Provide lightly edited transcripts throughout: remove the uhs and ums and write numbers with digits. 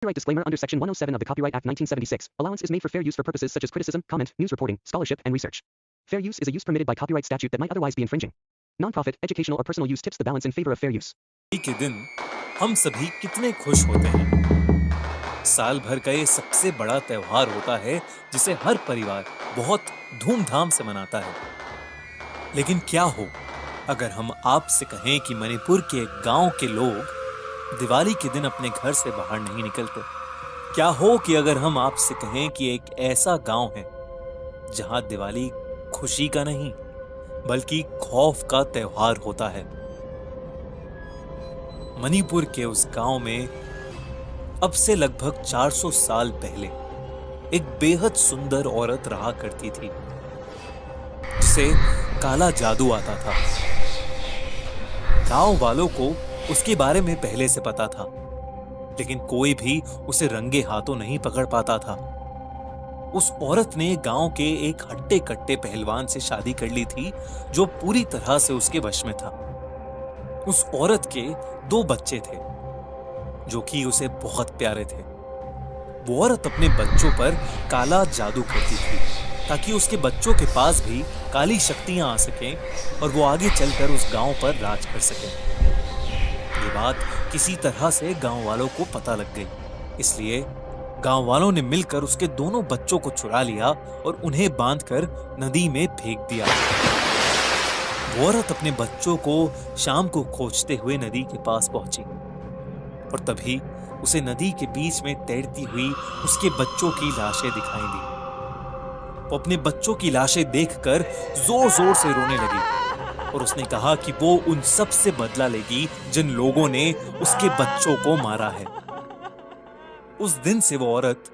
Copyright disclaimer under Section 107 of the Copyright Act 1976. Allowance is made for fair use for purposes such as criticism, comment, news reporting, scholarship, and research. Fair use is a use permitted by copyright statute that might otherwise be infringing. Non-profit, educational or personal use tips the balance in favor of fair use. के दिन हम सभी कितने खुश होते हैं। साल भर का ये सबसे बड़ा त्योहार होता है जिसे हर परिवार बहुत धूमधाम से मनाता है। लेकिन क्या हो अगर हम आपसे कहें कि मणिपुर के एक गांव के लोग दिवाली के दिन अपने घर से बाहर नहीं निकलते? क्या हो कि अगर हम आपसे कहें कि एक ऐसा गांव है जहां दिवाली खुशी का नहीं बल्कि खौफ का त्योहार होता है। मणिपुर के उस गांव में अब से लगभग 400 साल पहले एक बेहद सुंदर औरत रहा करती थी जिसे काला जादू आता था। गांव वालों को उसके बारे में पहले से पता था, लेकिन कोई भी उसे रंगे हाथों नहीं पकड़ पाता था। उस औरत ने गांव के एक हट्टे कट्टे पहलवान से शादी कर ली थी जो पूरी तरह से उसके वश में था। उस औरत के 2 बच्चे थे जो कि उसे बहुत प्यारे थे। वो औरत अपने बच्चों पर काला जादू करती थी ताकि उसके बच्चों के पास भी काली शक्तियां आ सकें और वो आगे चलकर उस गांव पर राज कर सकें। ये बात किसी तरह से गांव वालों को पता लग गई, इसलिए गांव वालों ने मिलकर उसके दोनों बच्चों को चुरा लिया और उन्हें बांधकर नदी में फेंक दिया। वो औरत अपने बच्चों को शाम को खोजते हुए नदी के पास पहुंची और तभी उसे नदी के बीच में तैरती हुई उसके बच्चों की लाशें दिखाई दी। वो अपने बच्चों की लाशें देखकर जोर जोर से रोने लगी और उसने कहा कि वो उन सब से बदला लेगी जिन लोगों ने उसके बच्चों को मारा है। उस दिन से वो औरत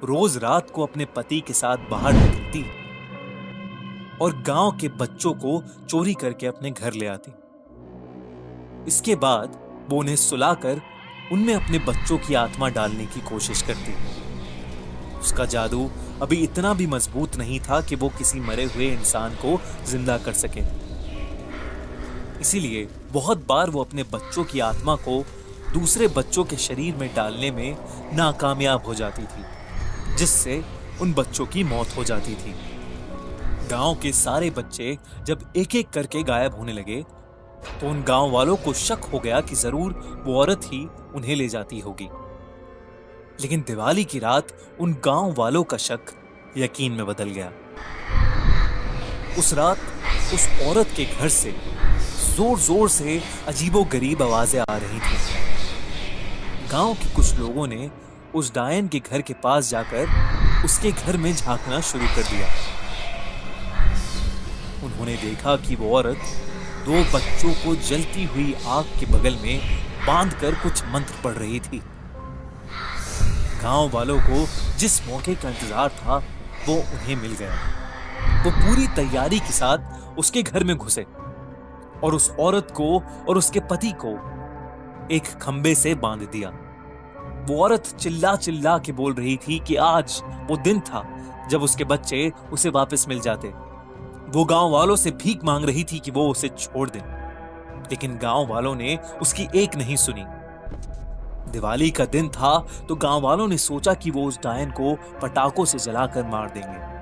रोज रात को अपने पति के साथ बाहर निकलती और गांव के बच्चों को चोरी करके अपने घर ले आती। इसके बाद वो उन्हें सुलाकर उनमें अपने बच्चों की आत्मा डालने की कोशिश करती। उसका जादू अभी इतना भी मजबूत नहीं था कि वो किसी मरे हुए इंसान को जिंदा कर सके, इसीलिए बहुत बार वो अपने बच्चों की आत्मा को दूसरे बच्चों के शरीर में डालने में नाकामयाब हो जाती थी, जिससे उन बच्चों की मौत हो जाती थी। गांव के सारे बच्चे जब एक एक करके गायब होने लगे तो उन गांव वालों को शक हो गया कि जरूर वो औरत ही उन्हें ले जाती होगी। लेकिन दिवाली की रात उन गांव वालों का शक यकीन में बदल गया। उस रात उस औरत के घर से जोर जोर से अजीबोगरीब आवाजें आ रही थी। गांव के कुछ लोगों ने उस डायन के घर के पास जाकर उसके घर में झांकना शुरू कर दिया। उन्होंने देखा कि वो औरत 2 बच्चों को जलती हुई आग के बगल में बांधकर कुछ मंत्र पढ़ रही थी। गांव वालों को जिस मौके का इंतजार था वो उन्हें मिल गया। वो पूरी तैयारी के साथ उसके घर में घुसे और उस औरत को और उसके पति को एक खंबे से बांध दिया। वो औरत चिल्ला चिल्ला के बोल रही थी कि आज वो दिन था जब उसके बच्चे उसे वापस मिल जाते। वो गांव वालों से भीख मांग रही थी कि वो उसे छोड़ दें, लेकिन गांव वालों ने उसकी एक नहीं सुनी। दिवाली का दिन था तो गांव वालों ने सोचा कि वो उस डायन को पटाखों से जलाकर मार देंगे।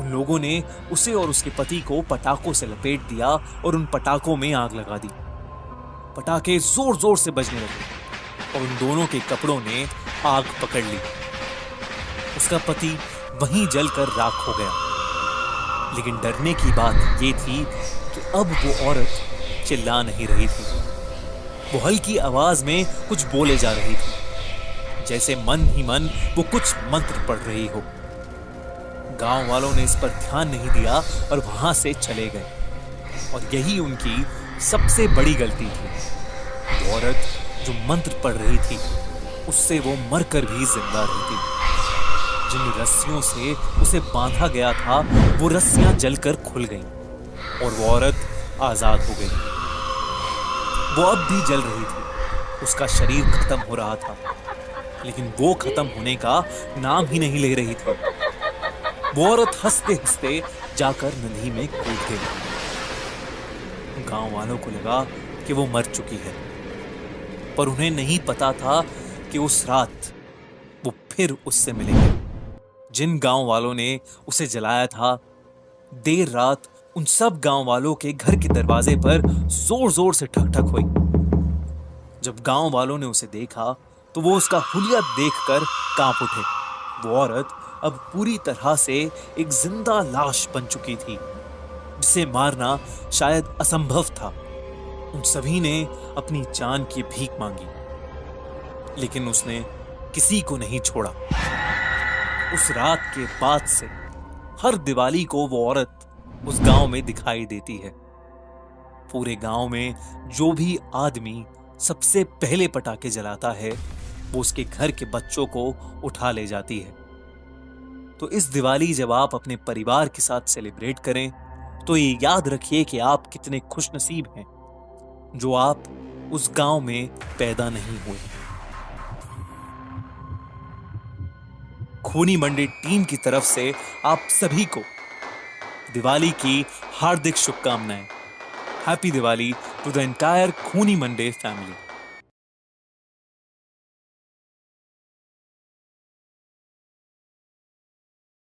उन लोगों ने उसे और उसके पति को पटाखों से लपेट दिया और उन पटाखों में आग लगा दी। पटाखे जोर जोर से बजने लगे और उन दोनों के कपड़ों ने आग पकड़ ली। उसका पति वहीं जलकर राख हो गया। लेकिन डरने की बात ये थी कि अब वो औरत चिल्ला नहीं रही थी। वो हल्की आवाज में कुछ बोले जा रही थी, जैसे मन ही मन वो कुछ मंत्र पढ़ रही हो। गांव वालों ने इस पर ध्यान नहीं दिया और वहां से चले गए और यही उनकी सबसे बड़ी गलती थी। वो औरत जो मंत्र पढ़ रही थी उससे वो मरकर भी जिंदा रहती। जिन रस्सियों से उसे बांधा गया था वो रस्सियां जलकर खुल गईं और वो औरत आजाद हो गई। वो अब भी जल रही थी, उसका शरीर खत्म हो रहा था, लेकिन वो खत्म होने का नाम ही नहीं ले रही थी। वो औरत हंसते हंसते जाकर नदी में कूद गई। गांव वालों को लगा कि वो मर चुकी है, पर उन्हें नहीं पता था कि कि उस रात वो फिर उससे मिलेंगे। जिन गांव वालों ने उसे जलाया था, देर रात उन सब गांव वालों के घर के दरवाजे पर जोर जोर से ठक ठक हुई। जब गांव वालों ने उसे देखा तो वो उसका हुलिया देखकर कांप उठे। वो औरत अब पूरी तरह से एक जिंदा लाश बन चुकी थी, जिसे मारना शायद असंभव था। उन सभी ने अपनी जान की भीख मांगी, लेकिन उसने किसी को नहीं छोड़ा। उस रात के बाद से हर दिवाली को वो औरत उस गांव में दिखाई देती है। पूरे गांव में जो भी आदमी सबसे पहले पटाखे जलाता है, वो उसके घर के बच्चों को उठा ले जाती है। तो इस दिवाली जब आप अपने परिवार के साथ सेलिब्रेट करें, तो ये याद रखिए कि आप कितने खुशनसीब हैं जो आप उस गांव में पैदा नहीं हुए। खूनी मंडे टीम की तरफ से आप सभी को दिवाली की हार्दिक शुभकामनाएं। Happy Diwali to the entire Khooni Monday family.